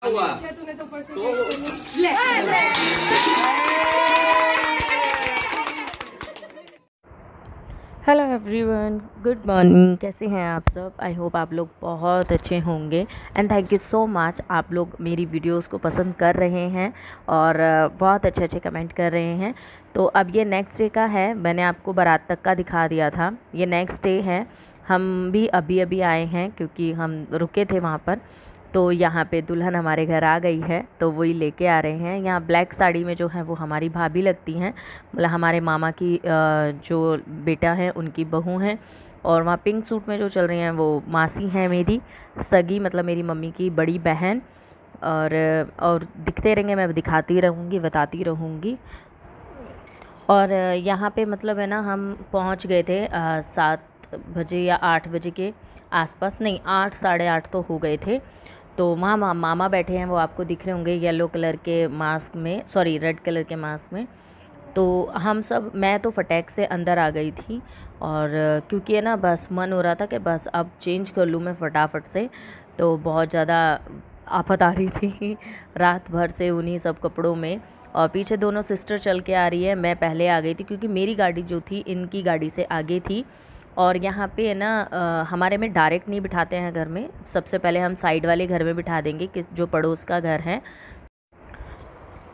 हुआ तूने तो परसों तो ले हेलो एवरीवन, गुड मॉर्निंग। कैसे हैं आप सब? आई होप आप लोग बहुत अच्छे होंगे and thank you so much. आप लोग मेरी वीडियोस को पसंद कर रहे हैं और बहुत अच्छे अच्छे कमेंट कर रहे हैं। तो अब ये नेक्स्ट डे का है। मैंने आपको बारात तक का दिखा दिया था, ये नेक्स्ट डे है। हम भी अभी अभी आए हैं क्योंकि हम रुके थे वहाँ पर। तो यहाँ पे दुल्हन हमारे घर आ गई है, तो वही लेके आ रहे हैं। यहाँ ब्लैक साड़ी में जो है वो हमारी भाभी लगती हैं, मतलब हमारे मामा की जो बेटा है उनकी बहू हैं। और वहाँ पिंक सूट में जो चल रही हैं वो मासी हैं मेरी सगी, मतलब मेरी मम्मी की बड़ी बहन। और दिखते रहेंगे, मैं दिखाती रहूँगी, बताती रहूँगी। और यहाँ पे मतलब है ना, हम पहुँच गए थे 7 बजे या 8 बजे के आसपास, नहीं 8 साढ़े 8 तो हो गए थे। तो वहाँ मामा बैठे हैं, वो आपको दिख रहे होंगे येलो कलर के मास्क में, सॉरी रेड कलर के मास्क में। तो हम सब, मैं तो फटाक से अंदर आ गई थी। और क्योंकि है ना, बस मन हो रहा था कि बस अब चेंज कर लूँ मैं फटाफट से। तो बहुत ज़्यादा आफत आ रही थी रात भर से उन्हीं सब कपड़ों में। और पीछे दोनों सिस्टर चल के आ रही है, मैं पहले आ गई थी क्योंकि मेरी गाड़ी जो थी इनकी गाड़ी से आगे थी। और यहाँ पे है ना, हमारे में डायरेक्ट नहीं बिठाते हैं घर में, सबसे पहले हम साइड वाले घर में बिठा देंगे, किस जो पड़ोस का घर है।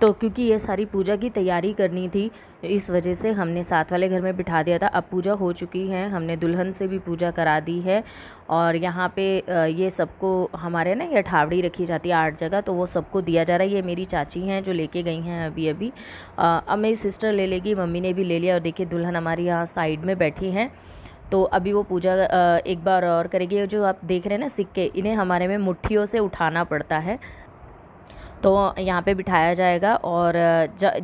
तो क्योंकि ये सारी पूजा की तैयारी करनी थी, इस वजह से हमने साथ वाले घर में बिठा दिया था। अब पूजा हो चुकी है, हमने दुल्हन से भी पूजा करा दी है। और यहाँ पे ये सबको, हमारे ना ये ठावड़ी रखी जाती है 8 जगह, तो वो सबको दिया जा रहा है। ये मेरी चाची हैं जो लेके गई हैं अभी अभी। अब मेरी सिस्टर ले लेगी, मम्मी ने भी ले लिया। और देखिए दुल्हन हमारी यहाँ साइड में बैठी हैं। तो अभी वो पूजा एक बार और करेगी। ये जो आप देख रहे हैं ना सिक्के, इन्हें हमारे में मुट्ठियों से उठाना पड़ता है। तो यहाँ पे बिठाया जाएगा और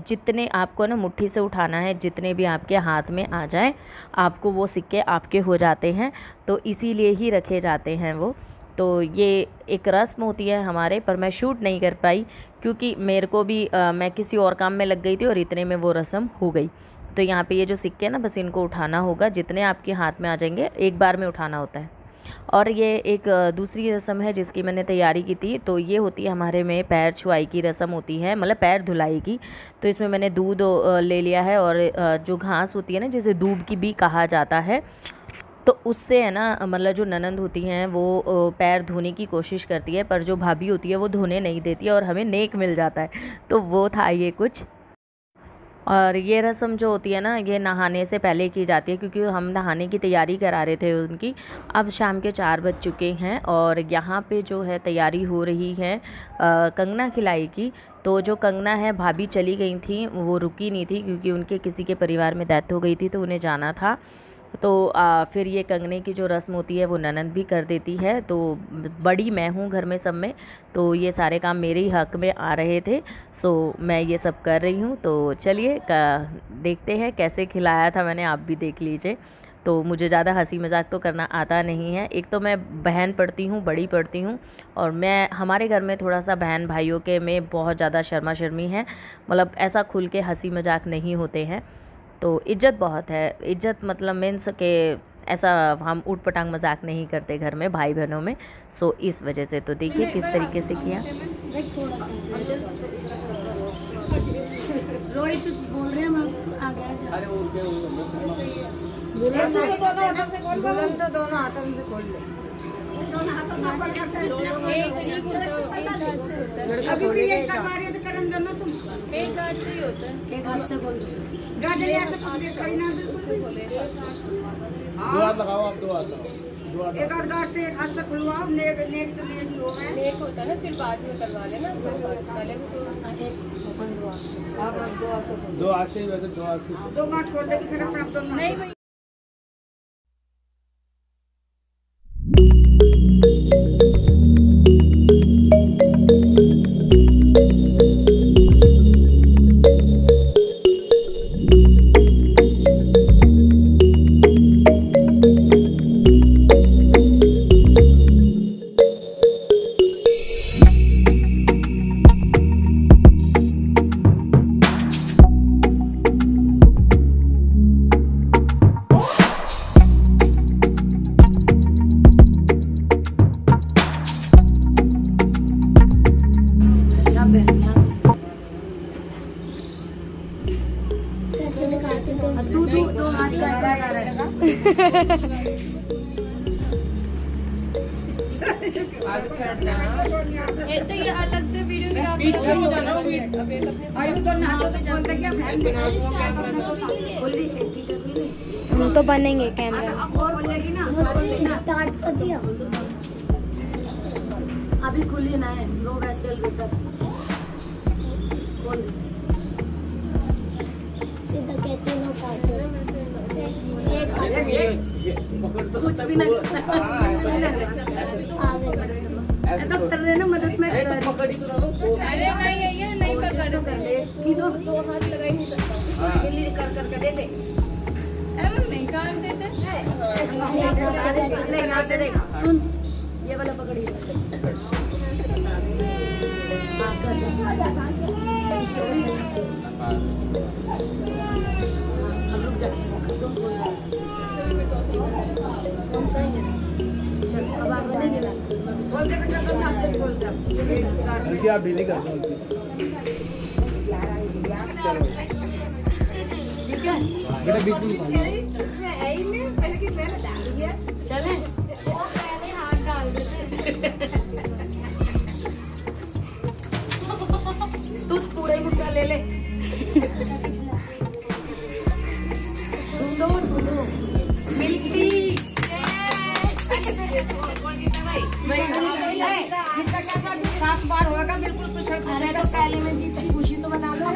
जितने आपको ना मुट्ठी से उठाना है, जितने भी आपके हाथ में आ जाए, आपको वो सिक्के आपके हो जाते हैं। तो इसीलिए ही रखे जाते हैं वो। तो ये एक रस्म होती है हमारे, पर मैं शूट नहीं कर पाई क्योंकि मेरे को भी मैं किसी और काम में लग गई थी और इतने में वो रस्म हो गई। तो यहाँ पे ये जो सिक्के ना, बस इनको उठाना होगा, जितने आपके हाथ में आ जाएंगे एक बार में उठाना होता है। और ये एक दूसरी रस्म है जिसकी मैंने तैयारी की थी। तो ये होती है हमारे में पैर छुआई की रस्म होती है, मतलब पैर धुलाई की। तो इसमें मैंने दूध ले लिया है और जो घास होती है ना, जिसे दूब की भी कहा जाता है, तो उससे है ना, मतलब जो ननंद होती हैं वो पैर धोने की कोशिश करती है, पर जो भाभी होती है वो धोने नहीं देती है और हमें नेक मिल जाता है। तो वो था ये कुछ। और ये रस्म जो होती है ना, ये नहाने से पहले की जाती है क्योंकि हम नहाने की तैयारी करा रहे थे उनकी। अब शाम के 4 बज चुके हैं और यहाँ पे जो है तैयारी हो रही है कंगना खिलाई की। तो जो कंगना है, भाभी चली गई थी, वो रुकी नहीं थी क्योंकि उनके किसी के परिवार में डेथ हो गई थी, तो उन्हें जाना था। तो फिर ये कंगने की जो रस्म होती है वो ननंद भी कर देती है। तो बड़ी मैं हूँ घर में सब में, तो ये सारे काम मेरे ही हक में आ रहे थे। सो मैं ये सब कर रही हूँ। तो चलिए देखते हैं कैसे खिलाया था मैंने, आप भी देख लीजिए। तो मुझे ज़्यादा हंसी मजाक तो करना आता नहीं है। एक तो मैं बहन पढ़ती हूँ, बड़ी पढ़ती हूँ, और मैं हमारे घर में थोड़ा सा बहन भाइयों के में बहुत ज़्यादा शर्मा शर्मी है, मतलब ऐसा खुल के हंसी मजाक नहीं होते हैं। तो इज्जत बहुत है, इज्जत मतलब मीन्स के ऐसा हम ऊट पटांग मजाक नहीं करते घर में भाई बहनों में। सो इस वजह से तो देखिए किस तरीके से किया। रोहित बोल रहे हैं हम आ गया। तो दोनों हाथों से खोल ले। अभी भी एक करवा रही है तो करन देना तुम। एक हाथ से ही होता है, एक हाथ से बोल दो। गाड़ी ऐसे कुछ देख रही ना, दो हाथ लगाओ, आप दो हाथ लगाओ। एक और गाड़ से एक हाथ से खुलवाओ। नेक नेक तो नेक हो गए, नेक होता है ना, फिर बाद में करवा लेना। पहले भी तो दो हाथ से ही, वैसे दो हाथ से दो गांठ खोल देगी फिर अपना दोनों नहीं भाई। ये तो ये अलग से वीडियो में आप पीछे हो जाना आयु तो ना तो बोल दे क्या बहन बना वो क्या करना बोली खेती कर ली हम तो बनेंगे कैमरा। अब और बोलेगी ना स्टार्ट कर दिया। अभी खुली ना है नो वेसल रूटर बोल सीधा कहते नो काटो। कुछ भी नहीं ऐसा कर रहे ना मदद में कर रहे अरे नहीं ये नहीं पकड़ की दो दो हाथ लगा ही नहीं सकता। दिल्ली कर कर के दे ले नहीं काट देते ले यहाँ से देख सुन ये वाला पकड़िए अब आप बनेंगे ना बोल के बेटा तुम आपको बोल कर बल्कि आप बिजली कर दो बेटा बीच में इसमें है ही नहीं पहले की मैंने डाल दिया चले वो पहले हाथ डाल देते तू पूरा ही मुट्ठा ले ले ढूंढो ढूंढो मिल्की सात बार होगा बिल्कुल कुछ अरे तो पहले में जीती खुशी तो बना लो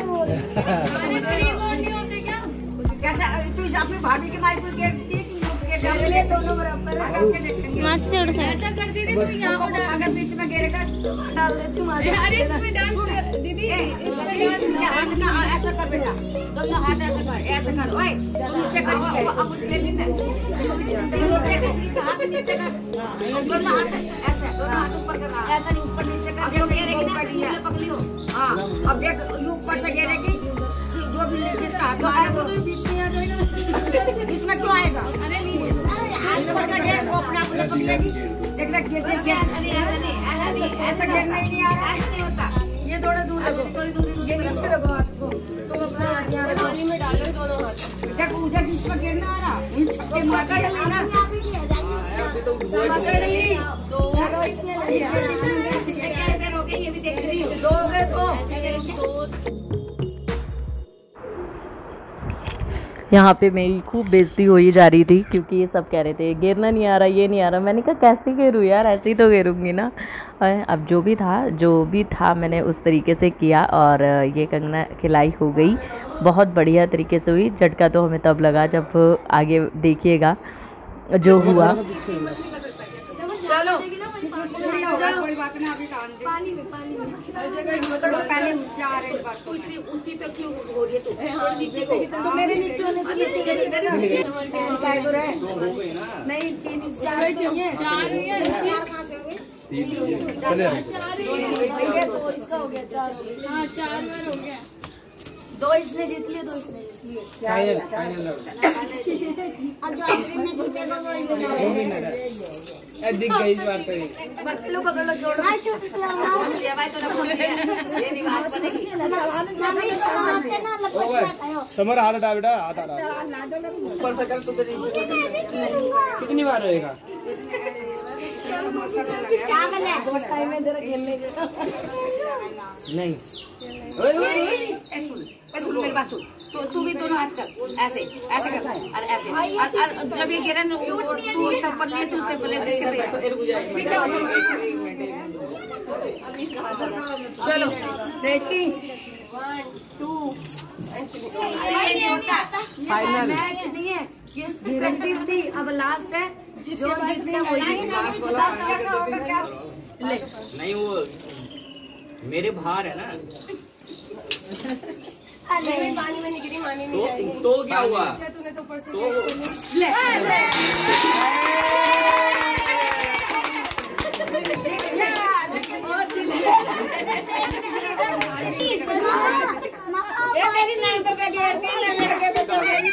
कैसा तू अपनी भाभी के माइक पर गिरती है कि ले दोनों बराबर मस्त जोड़ से ऐसा कर दीदी तो यहाँ उड़ा अगर बीच में गिरेगा डाल देती हूँ अरे इसमें डाल दीदी हाथ ना ऐसा कर बेटा दोनों हाथ ऐसा कर ओए नीचे कर अब ले लेना हाथ नीचे कर दोनों हाथ ऐसा दोनों हाथ ऊपर कर ऐसा नहीं ऊपर नीचे कर जैसे गिरेगी ना पकड़ लियो हाँ अब देख ऊपर से गिरेगी जो भी जिसका हाथ आएगा तो बीच में आ जाएगा बीच में क्यों आएगा अरे नीचे ऊपर से गिर वो अपना अपने पकड़ेगी देख देख गिर ऐसा गिरना ही नहीं आ रहा ऐसा नहीं होता ये थोड़ा दूर रखो थोड़ी दूर ये नीचे रखो हाथ को तो अपना हाथ यहाँ रखो पानी में डालो ये दोनों हाथ देख मुझे बीच में गिरना आ रहा छक्के पकड़ ली ना पकड़ ली दो ये भी देख रही हूँ दो गए तो यहाँ पे मेरी खूब बेइज्जती हो ही जा रही थी क्योंकि ये सब कह रहे थे गिरना नहीं आ रहा, ये नहीं आ रहा। मैंने कहा कैसे गिरूँ यार, ऐसे ही तो गिरूँगी ना। अब जो भी था मैंने उस तरीके से किया और ये कंगना खिलाई हो गई, बहुत बढ़िया तरीके से हुई। झटका तो हमें तब लगा जब आगे देखिएगा जो हुआ। चलो कोई बात नहीं अभी पानी में पहले मुझसे आ रही बात तो ऊंची तक क्यों हो रही है तो मेरे नीचे होने से नीचे नहीं 3 4 तो इसका हो गया 4 हाँ 4 बार हो गया। 2 इसने जीत लिए 2 इसने जीत लिए फाइनल अब जो आखिरी में जीतेगा वो ही दिख गई इस बार तो लो पकड़ लो जोड़ो भाई चुप ये भाई तो ना बोल दिया ये नहीं बात बनेगी समर हाथ हटा बेटा, हाथ हटा ऊपर से कर तो कितनी बार होएगा बहुत टाइम है जरा खेलने के नहीं। सुन मेरे पास सुन तो तू भी दोनों हाथ कर ऐसे ऐसे कर और ऐसे और जब ये गिरा तू सब पर ले तू से पहले पीछे हो चलो रेडी 1 2 फाइनल मैच नहीं है ये प्रैक्टिस थी, अब लास्ट है जो जितने वही नहीं वो मेरे बाहर है ना पानी में निकली मानी नहीं जाएगी तो क्या हुआ तूने तो ऊपर से तो ले मेरी ननद पे गिरती लड़के पे तो मेरी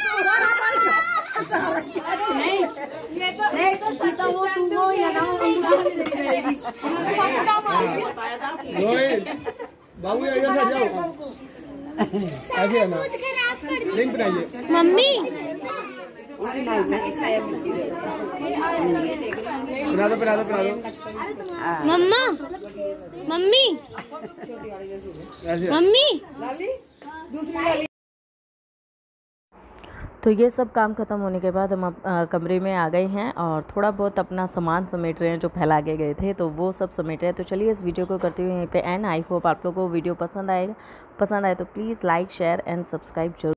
ये तो नहीं तो सीता वो तू वो या ना छक्का मार दिया। रोहित बाबू इधर से जाओ, ऐसे है ना लिंक बनाइए। मम्मी पिला दो पिला दो पिला दो। मम्मा मम्मी ऐसे मम्मी तो ये सब काम ख़त्म होने के बाद हम कमरे में आ गए हैं और थोड़ा बहुत अपना सामान समेट रहे हैं जो फैला के गए थे, तो वो सब समेट रहे हैं। तो चलिए इस वीडियो को करते हुए यहीं पे एंड। आई होप आप लोगों को वीडियो पसंद आए तो please like share and subscribe जरूर।